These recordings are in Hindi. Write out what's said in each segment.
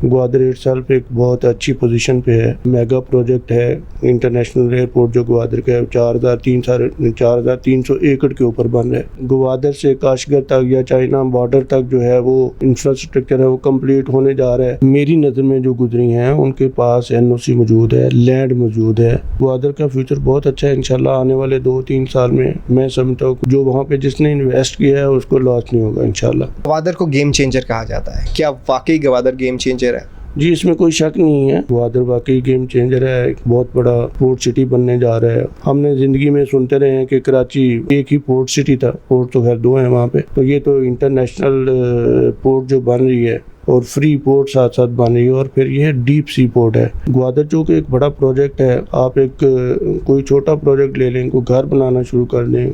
ग्वादर इटसेल्फ एक बहुत अच्छी पोजीशन पे है। मेगा प्रोजेक्ट है, इंटरनेशनल एयरपोर्ट जो ग्वादर का है 4,300 एकड़ के ऊपर बन रहा है। ग्वादर से काशगर तक या चाइना बॉर्डर तक जो है वो इंफ्रास्ट्रक्चर है वो कंप्लीट होने जा रहा है। मेरी नज़र में जो गुजरी हैं उनके पास एनओसी मौजूद है, लैंड मौजूद है। ग्वादर का फ्यूचर बहुत अच्छा है। इंशाल्लाह आने वाले 2-3 साल में मैं समझता हूँ जो वहाँ पे जिसने इन्वेस्ट किया है उसको लॉस नहीं होगा इंशाल्लाह। ग्वादर को गेम चेंजर कहा जाता है, क्या वाकई ग्वादर गेम चेंजर है? जी, इसमें कोई शक नहीं है, ग्वादर वाकई गेम चेंजर है। एक बहुत बड़ा पोर्ट सिटी बनने जा रहा है। हमने ज़िंदगी में सुनते रहे हैं कि कराची एक ही पोर्ट सिटी था, पोर्ट तो खैर 2 हैं वहाँ पे, तो ये तो इंटरनेशनल पोर्ट जो बन रही है और फ्री पोर्ट साथ साथ बन रही है, और फिर ये डीप सी पोर्ट है। ग्वादर जो कि एक बड़ा प्रोजेक्ट है, आप एक कोई छोटा प्रोजेक्ट ले लें, कोई घर बनाना शुरू कर दें,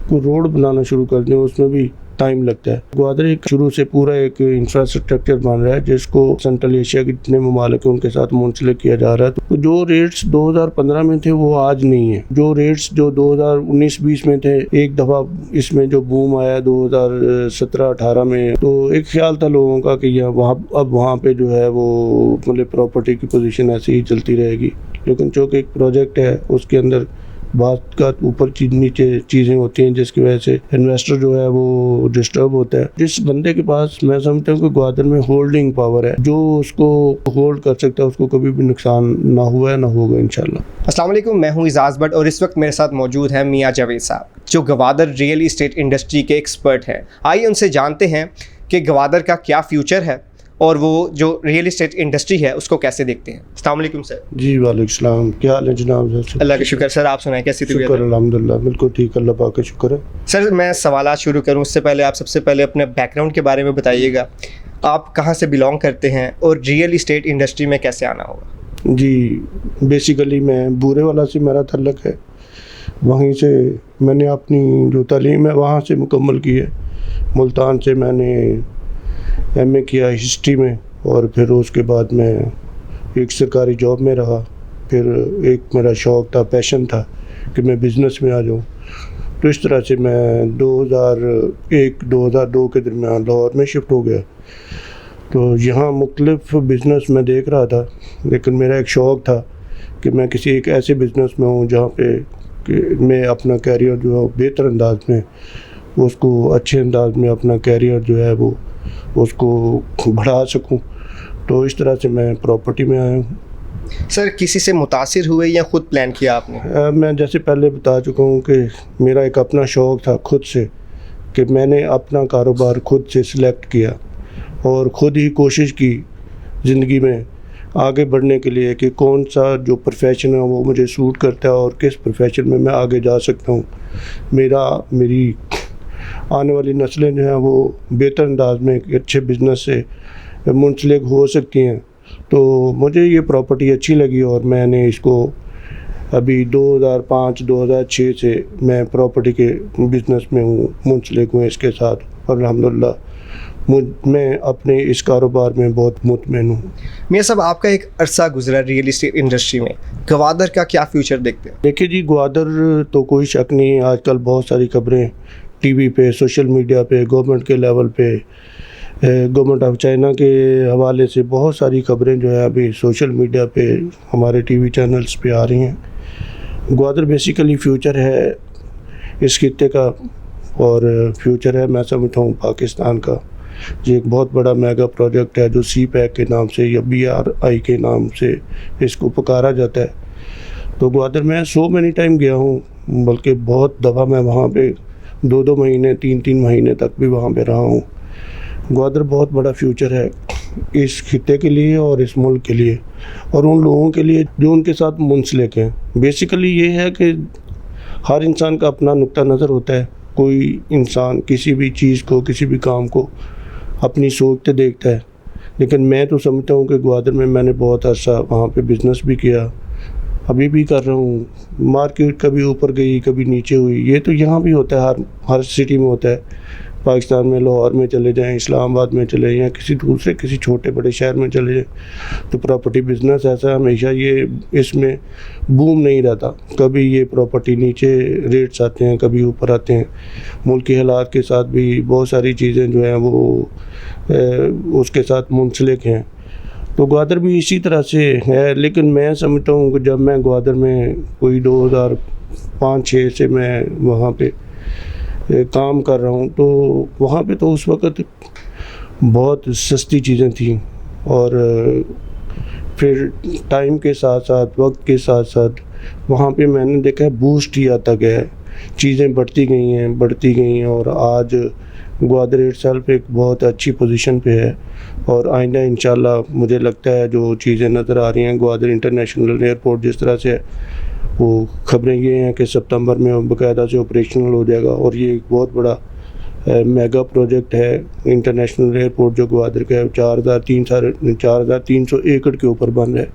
कोई रोड बनाना शुरू कर दें, उसमें भी टाइम लगता है। ग्वादर एक शुरू से पूरा एक इंफ्रास्ट्रक्चर बन रहा है जिसको सेंट्रल एशिया के जितने ममालिक हैं उनके साथ मुंसलिक किया जा रहा है। तो जो रेट्स 2015 में थे वो आज नहीं है। जो रेट्स जो 2019-20 में थे, एक दफ़ा इसमें जो बूम आया 2017-18 में, तो एक ख्याल था लोगों का कि अब वहाँ पे जो है वो मतलब प्रॉपर्टी की पोजीशन ऐसे ही चलती रहेगी। लेकिन चूँकि एक प्रोजेक्ट है उसके अंदर बात का ऊपर नीचे चीज़ें होती हैं जिसकी वजह से इन्वेस्टर जो है वो डिस्टर्ब होता है। जिस बंदे के पास मैं समझता हूँ कि ग्वादर में होल्डिंग पावर है, जो उसको होल्ड कर सकता है, उसको कभी भी नुकसान ना हुआ है ना होगा इंशाल्लाह। अस्सलाम वालेकुम, मैं हूँ इजाज़ भट्ट और इस वक्त मेरे साथ मौजूद है मियाँ जावेद साहब, जो ग्वादर रियल इस्टेट इंडस्ट्री के एक्सपर्ट हैं। आइए उनसे जानते हैं कि ग्वादर का क्या फ्यूचर है और वो जो रियल इस्टेट इंडस्ट्री है उसको कैसे देखते हैं। अस्सलाम वालेकुम सर। जी वालेकुम सलाम, क्या हाल है जनाब? अल्लाह का शुक्र सर, आप सुनाएं कैसी तबीयत है? शुक्र अल्हम्दुलिल्लाह, बिल्कुल ठीक, अल्लाह पाक का शुक्र है। सर मैं सवालात शुरू करूँ उससे पहले आप सबसे पहले अपने बैकग्राउंड के बारे में बताइएगा। आप कहाँ से बिलोंग करते हैं और रियल इस्टेट इंडस्ट्री में कैसे आना होगा? जी, बेसिकली मैं बूरेवाला से मेरा तल्लक है। वहीं से मैंने अपनी जो तालीम है वहाँ से मुकम्मल की है। मुल्तान से मैंने एमए किया हिस्ट्री में, और फिर उसके बाद मैं एक सरकारी जॉब में रहा। फिर एक मेरा शौक़ था, पैशन था कि मैं बिज़नेस में आ जाऊँ। तो इस तरह से मैं 2001-2002 के दरमियान लाहौर में शिफ्ट हो गया। तो यहाँ मुख्तलिफ़ बिज़नेस मैं देख रहा था, लेकिन मेरा एक शौक़ था कि मैं किसी एक ऐसे बिज़नेस में हूँ जहाँ पे कि मैं अपना कैरियर जो है बेहतर अंदाज में उसको अच्छे अंदाज में अपना कैरियर जो है वो उसको बढ़ा सकूं। तो इस तरह से मैं प्रॉपर्टी में आया हूँ। सर किसी से मुतासिर हुए या ख़ुद प्लान किया आपने? मैं जैसे पहले बता चुका हूँ कि मेरा एक अपना शौक़ था खुद से, कि मैंने अपना कारोबार खुद से सिलेक्ट किया और ख़ुद ही कोशिश की ज़िंदगी में आगे बढ़ने के लिए कि कौन सा जो प्रोफेशन है वो मुझे सूट करता है और किस प्रोफेशन में मैं आगे जा सकता हूँ। मेरी आने वाली नस्लें जो हैं वो बेहतर अंदाज में एक अच्छे बिज़नेस से मुंसलिक हो सकती हैं। तो मुझे ये प्रॉपर्टी अच्छी लगी और मैंने इसको अभी 2005-2006 से मैं प्रॉपर्टी के बिज़नेस में हूँ, मुंसलिक हूँ इसके साथ। और अल्हम्दुलिल्लाह मैं अपने इस कारोबार में बहुत मुतमईन हूँ। मियाँ साहब आपका एक अरसा गुजरा रियल इस्टेट इंडस्ट्री में, ग्वादर का क्या फ्यूचर देखते हैं? देखिए जी, ग्वादर तो कोई शक नहीं है, आजकल बहुत सारी खबरें टीवी पे, सोशल मीडिया पे, गवर्नमेंट के लेवल पे, गवर्नमेंट ऑफ चाइना के हवाले से बहुत सारी खबरें जो है अभी सोशल मीडिया पे हमारे टीवी चैनल्स पे आ रही हैं। ग्वादर बेसिकली फ्यूचर है इस खित्ते का, और फ्यूचर है मैं समझता हूँ पाकिस्तान का। ये एक बहुत बड़ा मेगा प्रोजेक्ट है जो CPEC के नाम से या BRI के नाम से इसको पुकारा जाता है। तो ग्वादर मैं सो मैनी टाइम गया हूँ, बल्कि बहुत दफ़ा मैं वहाँ पे 2-2 महीने 3-3 महीने तक भी वहाँ पे रहा हूँ। ग्वादर बहुत बड़ा फ्यूचर है इस खित्ते के लिए और इस मुल्क के लिए और उन लोगों के लिए जो उनके साथ मुंसलिक हैं। बेसिकली ये है कि हर इंसान का अपना नुक्ता नज़र होता है। कोई इंसान किसी भी चीज़ को, किसी भी काम को अपनी सोच से देखता है, लेकिन मैं तो समझता हूँ कि ग्वादर में मैंने बहुत अर्सा वहाँ पे बिज़नेस भी किया, अभी भी कर रहा हूँ। मार्केट कभी ऊपर गई कभी नीचे हुई, ये तो यहाँ भी होता है, हर सिटी में होता है। पाकिस्तान में लाहौर में चले जाएं, इस्लामाबाद में चले जाएं, किसी छोटे बड़े शहर में चले जाएं, तो प्रॉपर्टी बिज़नेस ऐसा हमेशा ये इसमें बूम नहीं रहता। कभी ये प्रॉपर्टी नीचे रेट्स आते हैं, कभी ऊपर आते हैं। मुल्क के हालात के साथ भी बहुत सारी चीज़ें जो हैं वो उसके साथ मुंसलिक हैं। तो ग्वादर भी इसी तरह से है, लेकिन मैं समझता हूँ कि जब मैं ग्वादर में कोई 2005-06 से मैं वहाँ पे काम कर रहा हूँ, तो वहाँ पे तो उस वक़्त बहुत सस्ती चीज़ें थी, और फिर टाइम के साथ साथ, वक्त के साथ साथ वहाँ पे मैंने देखा है बूस्ट ही आता गया है, चीज़ें बढ़ती गई हैं, और आज ग्वादर इटसेल्फ एक बहुत अच्छी पोजीशन पे है। और आइंदा इंशाल्लाह मुझे लगता है जो चीज़ें नज़र आ रही हैं, ग्वादर इंटरनेशनल एयरपोर्ट जिस तरह से है, वो खबरें ये हैं कि सितंबर में बाकायदा से ऑपरेशनल हो जाएगा, और ये एक बहुत बड़ा मेगा प्रोजेक्ट है। इंटरनेशनल एयरपोर्ट जो ग्वादर का है 4,300 एकड़ के ऊपर बन रहा है।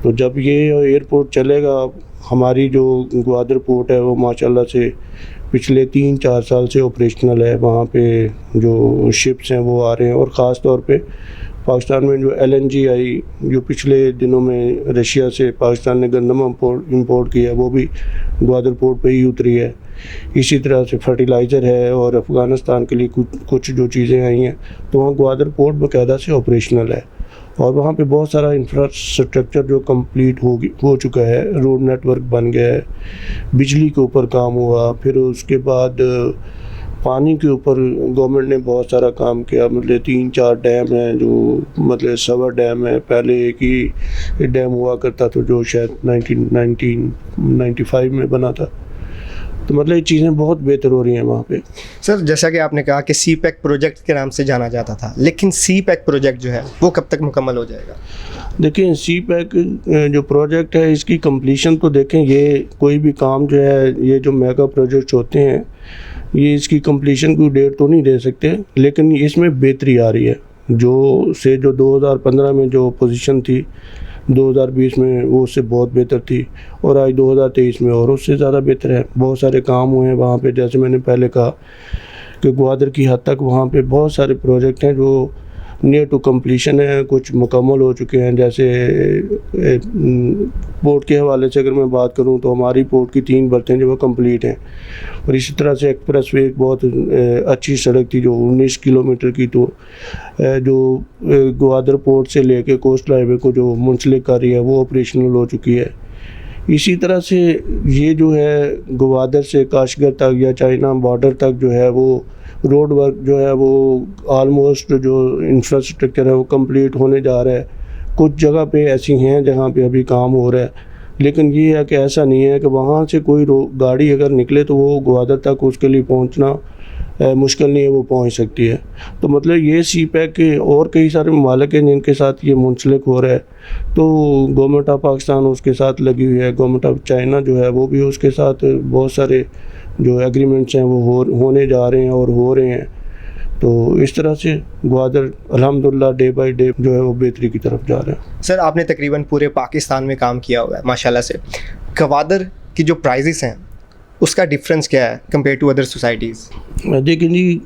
तो जब ये एयरपोर्ट चलेगा, हमारी जो ग्वादर पोर्ट है वो माशाल्लाह से पिछले 3-4 साल से ऑपरेशनल है। वहाँ पे जो शिप्स हैं वो आ रहे हैं, और ख़ास तौर पे पाकिस्तान में जो LNG आई, जो पिछले दिनों में रशिया से पाकिस्तान ने गंदम इंपोर्ट किया, वो भी ग्वादर पोर्ट पे ही उतरी है। इसी तरह से फर्टिलाइज़र है, और अफ़गानिस्तान के लिए कुछ जो चीज़ें आई हैं, तो वहाँ ग्वादर पोर्ट बाकायदा से ऑपरेशनल है, और वहाँ पे बहुत सारा इंफ्रास्ट्रक्चर जो कंप्लीट हो चुका है। रोड नेटवर्क बन गया है, बिजली के ऊपर काम हुआ, फिर उसके बाद पानी के ऊपर गवर्नमेंट ने बहुत सारा काम किया। मतलब 3-4 डैम हैं, जो मतलब सवा डैम है। पहले एक ही डैम हुआ करता था जो शायद 1995 में बना था। तो मतलब ये चीज़ें बहुत बेहतर हो रही हैं वहाँ पे। सर, जैसा कि आपने कहा कि CPEC प्रोजेक्ट के नाम से जाना जाता था, लेकिन CPEC प्रोजेक्ट जो है वो कब तक मुकम्मल हो जाएगा? देखिए, CPEC जो प्रोजेक्ट है, इसकी कंप्लीशन तो देखें, ये कोई भी काम जो है, ये जो मेगा प्रोजेक्ट्स होते हैं, ये इसकी कंप्लीशन की डेट तो नहीं दे सकते, लेकिन इसमें बेहतरी आ रही है। जो 2015 में जो पोजीशन थी, 2020 में वो उससे बहुत बेहतर थी, और आज 2023 में और उससे ज़्यादा बेहतर है। बहुत सारे काम हुए हैं वहाँ पे, जैसे मैंने पहले कहा कि ग्वादर की हद तक वहाँ पे बहुत सारे प्रोजेक्ट हैं जो नियर टू कंप्लीशन है, कुछ मुकम्मल हो चुके हैं। जैसे पोर्ट के हवाले से अगर मैं बात करूं, तो हमारी पोर्ट की 3 बर्तें जो वो कंप्लीट हैं, और इसी तरह से एक्सप्रेस वे एक बहुत अच्छी सड़क थी जो 19 किलोमीटर की, तो जो ग्वादर पोर्ट से लेके कोस्टल हाईवे को जो मुंसलिक कर रही है, वो ऑपरेशनल हो चुकी है। इसी तरह से ये जो है ग्वादर से काशगर तक या चाइना बॉर्डर तक जो है, वो रोड वर्क जो है वो ऑलमोस्ट जो इंफ्रास्ट्रक्चर है वो कंप्लीट होने जा रहा है। कुछ जगह पे ऐसी हैं जहाँ पे अभी काम हो रहा है, लेकिन ये है कि ऐसा नहीं है कि वहाँ से कोई गाड़ी अगर निकले तो वो ग्वादर तक उसके लिए पहुँचना मुश्किल नहीं है, वो पहुँच सकती है। तो मतलब ये CPEC के और कई सारे ममालिक हैं जिनके साथ ये मुंसलिक हो रहा है। तो गवर्नमेंट ऑफ पाकिस्तान उसके साथ लगी हुई है, गवर्नमेंट ऑफ चाइना जो है वो भी उसके साथ बहुत सारे जो एग्रीमेंट्स हैं वो होने जा रहे हैं और हो रहे हैं। तो इस तरह से ग्वादर अल्हम्दुलिल्लाह डे बाय डे जो है वो बेहतरी की तरफ जा रहा है। सर, आपने तकरीबन पूरे पाकिस्तान में काम किया हुआ है माशाल्लाह से। ग्वादर की जो प्राइजेस हैं उसका डिफरेंस क्या है कंपेयर टू अदर सोसाइटीज़? देखिए जी,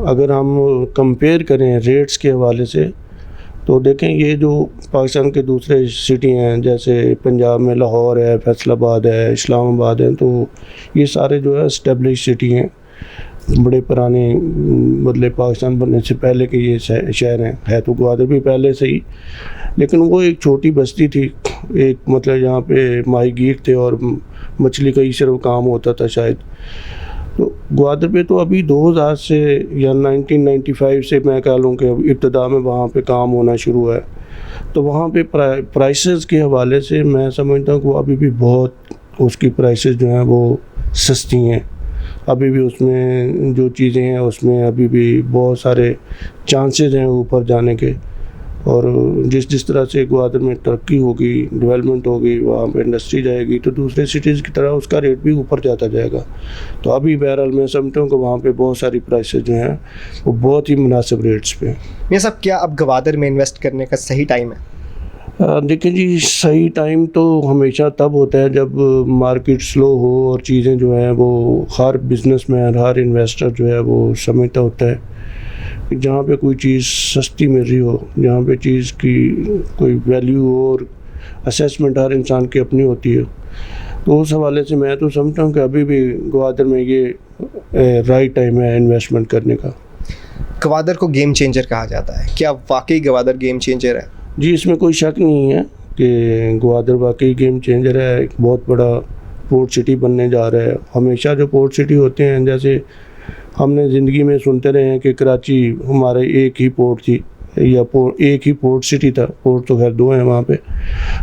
अगर हम कंपेयर करें रेट्स के हवाले से, तो देखें ये जो पाकिस्तान के दूसरे सिटी हैं, जैसे पंजाब में लाहौर है, फैसलाबाद है, इस्लामाबाद है, तो ये सारे जो है इस्टेब्लिश सिटी हैं, बड़े पुराने, मतलब पाकिस्तान बनने से पहले के ये शहर हैं। है तो ग्वादर भी पहले से ही, लेकिन वो एक छोटी बस्ती थी, एक मतलब यहाँ पे माहीगीर थे और मछली का ही सिर्फ काम होता था शायद। तो ग्वादर पे तो अभी 2000 से या 1995 से मैं कह लूँ कि इब्तिदा में वहाँ पे काम होना शुरू है। तो वहाँ पे प्राइसेस के हवाले से मैं समझता हूँ कि वो अभी भी बहुत, उसकी प्राइसेस जो हैं वो सस्ती हैं। अभी भी उसमें जो चीज़ें हैं उसमें अभी भी बहुत सारे चांसेस हैं ऊपर जाने के, और जिस तरह से ग्वादर में तरक्की होगी, डेवलपमेंट होगी, वहाँ पे इंडस्ट्री जाएगी, तो दूसरे सिटीज़ की तरह उसका रेट भी ऊपर जाता जाएगा। तो अभी बहरहाल मैं समझता हूँ कि वहाँ पे बहुत सारी प्राइसेस जो हैं वो बहुत ही मुनासिब रेट्स पे। ये सब क्या अब ग्वादर में इन्वेस्ट करने का सही टाइम है? देखिए जी, सही टाइम तो हमेशा तब होता है जब मार्केट स्लो हो और चीज़ें जो हैं वो हर बिजनेसमैन, हर इन्वेस्टर जो है वो समझता होता है कि जहाँ पे कोई चीज़ सस्ती मिल रही हो, जहाँ पे चीज़ की कोई वैल्यू हो और असेसमेंट हर इंसान की अपनी होती है। तो उस हवाले से मैं तो समझता हूँ कि अभी भी ग्वादर में ये राइट टाइम है इन्वेस्टमेंट करने का। गवादर को गेम चेंजर कहा जाता है, क्या वाकई गवादर गेम चेंजर है? जी, इसमें कोई शक नहीं है कि ग्वादर वाकई गेम चेंजर है। एक बहुत बड़ा पोर्ट सिटी बनने जा रहा है। हमेशा जो पोर्ट सिटी होते हैं, जैसे हमने ज़िंदगी में सुनते रहे हैं कि कराची हमारे एक ही पोर्ट थी या एक ही पोर्ट सिटी था। पोर्ट तो खैर 2 हैं वहाँ पे।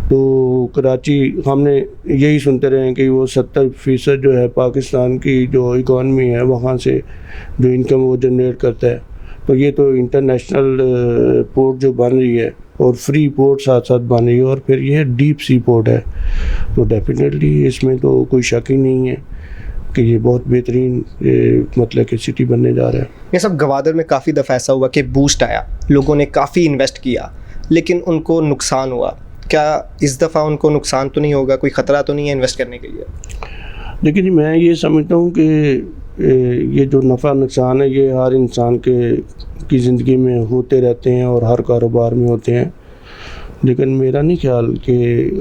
तो कराची हमने यही सुनते रहे हैं कि वो 70% जो है पाकिस्तान की जो इकॉनमी है वहाँ से जो इनकम वो जनरेट करता है। तो ये तो इंटरनेशनल पोर्ट जो बन रही है और फ्री पोर्ट साथ साथ बन रही है, और फिर ये डीप सी पोर्ट है। तो डेफिनेटली इसमें तो कोई शक ही नहीं है कि ये बहुत बेहतरीन मतलब कि सिटी बनने जा रहा है। ये सब गवादर में काफ़ी दफ़ा ऐसा हुआ कि बूस्ट आया, लोगों ने काफ़ी इन्वेस्ट किया लेकिन उनको नुकसान हुआ। क्या इस दफ़ा उनको नुकसान तो नहीं होगा, कोई ख़तरा तो नहीं है इन्वेस्ट करने के लिए? लेकिन जी मैं ये समझता हूँ कि ये जो नफ़ा नुकसान है ये हर इंसान की ज़िंदगी में होते रहते हैं और हर कारोबार में होते हैं। लेकिन मेरा नहीं ख्याल कि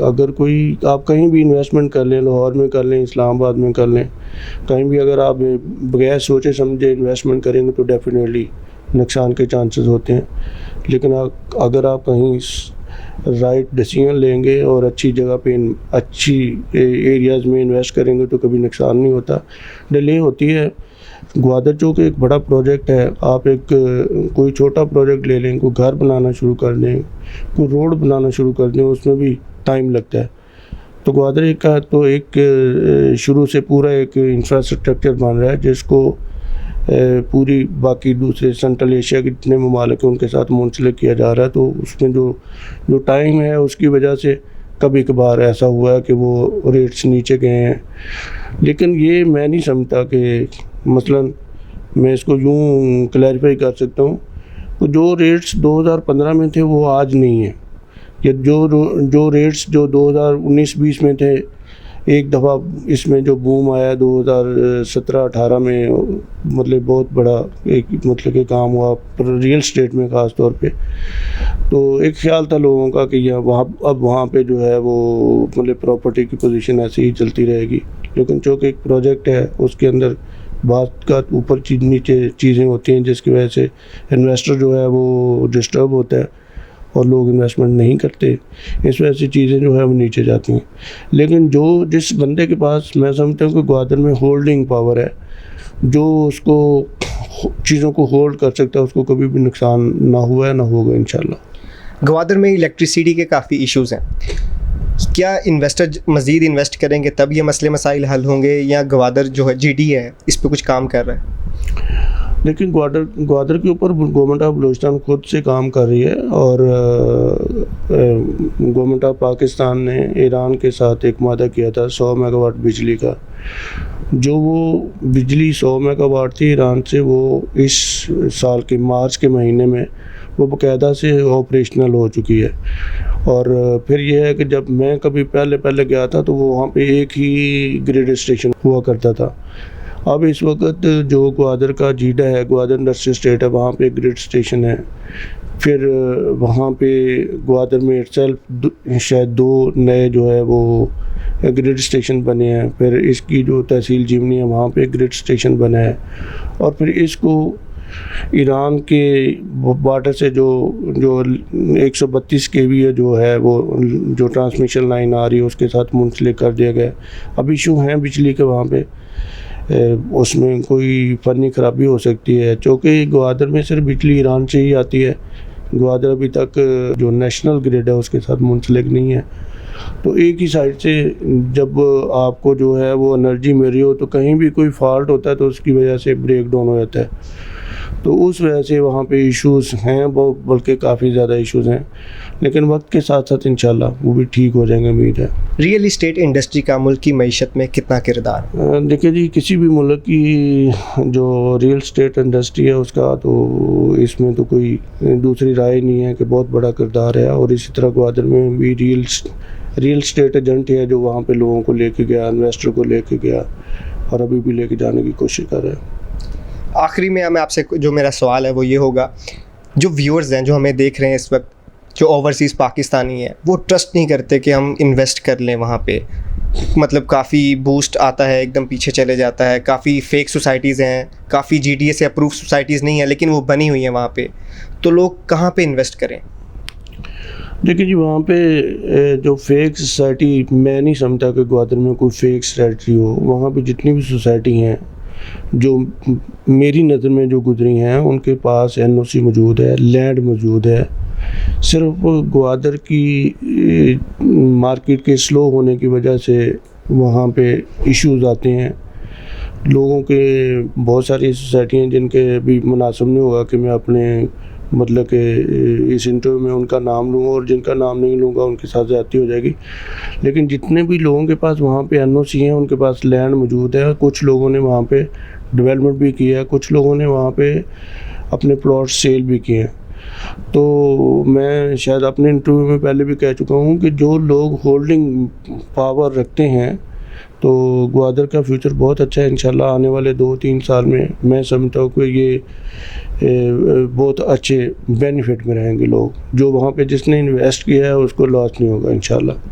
अगर कोई आप कहीं भी इन्वेस्टमेंट कर लें, लाहौर में कर लें, इस्लामाबाद में कर लें, कहीं भी अगर आप बगैर सोचे समझे इन्वेस्टमेंट करेंगे तो डेफिनेटली नुकसान के चांसेस होते हैं। लेकिन अगर आप कहीं राइट डिसीजन लेंगे और अच्छी जगह पे अच्छी एरियाज़ में इन्वेस्ट करेंगे तो कभी नुकसान नहीं होता। डिले होती है। ग्वादर चौक एक बड़ा प्रोजेक्ट है। आप कोई छोटा प्रोजेक्ट ले लें, कोई घर बनाना शुरू कर दें, कोई रोड बनाना शुरू कर दें, उसमें भी टाइम लगता है। तो ग्वादर एक शुरू से पूरा एक इंफ्रास्ट्रक्चर बन रहा है जिसको पूरी बाकी दूसरे सेंट्रल एशिया के जितने ममालिक हैं उनके साथ मुंसलिक किया जा रहा है। तो उसमें जो टाइम है उसकी वजह से कभी कभार ऐसा हुआ है कि वो रेट्स नीचे गए हैं। लेकिन ये मैं नहीं समझता कि मसलन मैं इसको यूँ क्लैरिफाई कर सकता हूँ तो जो रेट्स 2015 में थे वो आज नहीं है, या जो रेट्स जो 2019-20 में थे, एक दफ़ा इसमें जो बूम आया 2017-18 में, मतलब बहुत बड़ा एक मतलब कि काम हुआ रियल स्टेट में ख़ास तौर पे। तो एक ख्याल था लोगों का कि यहाँ वहाँ पे जो है वो मतलब प्रॉपर्टी की पोजीशन ऐसे ही चलती रहेगी। लेकिन चूँकि एक प्रोजेक्ट है उसके अंदर बात का ऊपर नीचे चीज़ें होती हैं जिसकी वजह से इन्वेस्टर जो है वो डिस्टर्ब होता है और लोग इन्वेस्टमेंट नहीं करते। इस वजह से चीज़ें जो है वो नीचे जाती हैं। लेकिन जिस बंदे के पास मैं समझता हूँ कि ग्वादर में होल्डिंग पावर है, जो उसको चीज़ों को होल्ड कर सकता है, उसको कभी भी नुकसान ना हुआ है ना होगा इंशाल्लाह। ग्वादर में इलेक्ट्रिसिटी के काफ़ी इश्यूज़ हैं। क्या इन्वेस्टर मज़ीद इन्वेस्ट करेंगे तब ये मसले मसाइल हल होंगे, या ग्वादर जो है GD है इस पे कुछ काम कर रहा है? लेकिन ग्वादर के ऊपर गवर्नमेंट ऑफ बलूचिस्तान खुद से काम कर रही है और गवर्नमेंट ऑफ पाकिस्तान ने ईरान के साथ एक मादा किया था 100 मेगावाट बिजली का। जो वो बिजली 100 मेगावाट थी ईरान से, वो इस साल के मार्च के महीने में वो बाकायदा से ऑपरेशनल हो चुकी है। और फिर यह है कि जब मैं कभी पहले गया था तो वो वहाँ पे एक ही ग्रिड स्टेशन हुआ करता था। अब इस वक्त जो ग्वादर का जीडा है, ग्वादर इंडस्ट्रियल स्टेट है, वहाँ पे एक ग्रिड स्टेशन है। फिर वहाँ पे ग्वादर में इटसेल्फ शायद 2 नए जो है वो ग्रिड स्टेशन बने हैं। फिर इसकी जो तहसील जिमनी है वहाँ पे ग्रिड स्टेशन बना है। और फिर इसको ईरान के बॉर्डर से जो 132 kV है जो है वो जो ट्रांसमिशन लाइन आ रही है उसके साथ मुंसलिक कर दिया गया। अब इशू हैं बिजली के वहाँ पे, उसमें कोई फ़नी ख़राबी हो सकती है क्योंकि ग्वादर में सिर्फ बिजली ईरान से ही आती है। ग्वादर अभी तक जो नेशनल ग्रिड है उसके साथ मुंसलिक नहीं है। तो एक ही साइड से जब आपको जो है वो एनर्जी मिल रही हो तो कहीं भी कोई फॉल्ट होता है तो उसकी वजह से ब्रेक डाउन हो जाता है। तो उस वजह से वहाँ पे इश्यूज़ हैं, बल्कि काफ़ी ज़्यादा इश्यूज़ हैं, लेकिन वक्त के साथ साथ इंशाल्लाह वो भी ठीक हो जाएंगे, उम्मीद है। रियल इस्टेट इंडस्ट्री का मुल्क की मईशत में कितना किरदार? देखिए जी, किसी भी मुल्क की जो रियल इस्टेट इंडस्ट्री है उसका तो इसमें तो कोई दूसरी राय नहीं है कि बहुत बड़ा किरदार है। और इसी तरह ग्वादर में भी रियल इस्टेट एजेंट है जो वहाँ पे लोगों को लेके गया, इन्वेस्टर को लेके गया और अभी भी लेके जाने की कोशिश कर रहे हैं। आखिरी में मैं आपसे जो मेरा सवाल है वो ये होगा, जो व्यूअर्स हैं जो हमें देख रहे हैं इस वक्त, जो ओवरसीज़ पाकिस्तानी हैं, वो ट्रस्ट नहीं करते कि हम इन्वेस्ट कर लें वहाँ पे, मतलब काफ़ी बूस्ट आता है, एकदम पीछे चले जाता है। काफ़ी फेक सोसाइटीज़ हैं, काफ़ी जीडीए से अप्रूव सोसाइटीज़ नहीं है, लेकिन वो बनी हुई हैं वहाँ पे। तो लोग कहाँ पे इन्वेस्ट करें? देखिए जी, वहाँ पे जो फेक सोसाइटी, मैं नहीं समझता कि ग्वादर में कोई फेक सोसाइटी हो। वहाँ पे जितनी भी सोसाइटी हैं जो मेरी नज़र में जो गुजरी हैं, उनके पास एनओसी मौजूद है, लैंड मौजूद है। सिर्फ ग्वादर की मार्केट के स्लो होने की वजह से वहाँ पे इश्यूज आते हैं। लोगों के बहुत सारी सोसाइटी हैं जिनके भी मुनासिब नहीं होगा कि मैं अपने मतलब कि इस इंटरव्यू में उनका नाम लूँ, और जिनका नाम नहीं लूँगा उनके साथ ज़्यादती हो जाएगी। लेकिन जितने भी लोगों के पास वहाँ पे एनओसी हैं, उनके पास लैंड मौजूद है। कुछ लोगों ने वहाँ पे डेवलपमेंट भी किया है, कुछ लोगों ने वहाँ पे अपने प्लॉट सेल भी किए हैं। तो मैं शायद अपने इंटरव्यू में पहले भी कह चुका हूँ कि जो लोग होल्डिंग पावर रखते हैं, तो ग्वादर का फ्यूचर बहुत अच्छा है। इंशाल्लाह आने वाले 2-3 साल में मैं समझता हूँ कि ये बहुत अच्छे बेनिफिट में रहेंगे लोग। जो वहाँ पे जिसने इन्वेस्ट किया है उसको लॉस नहीं होगा इंशाल्लाह।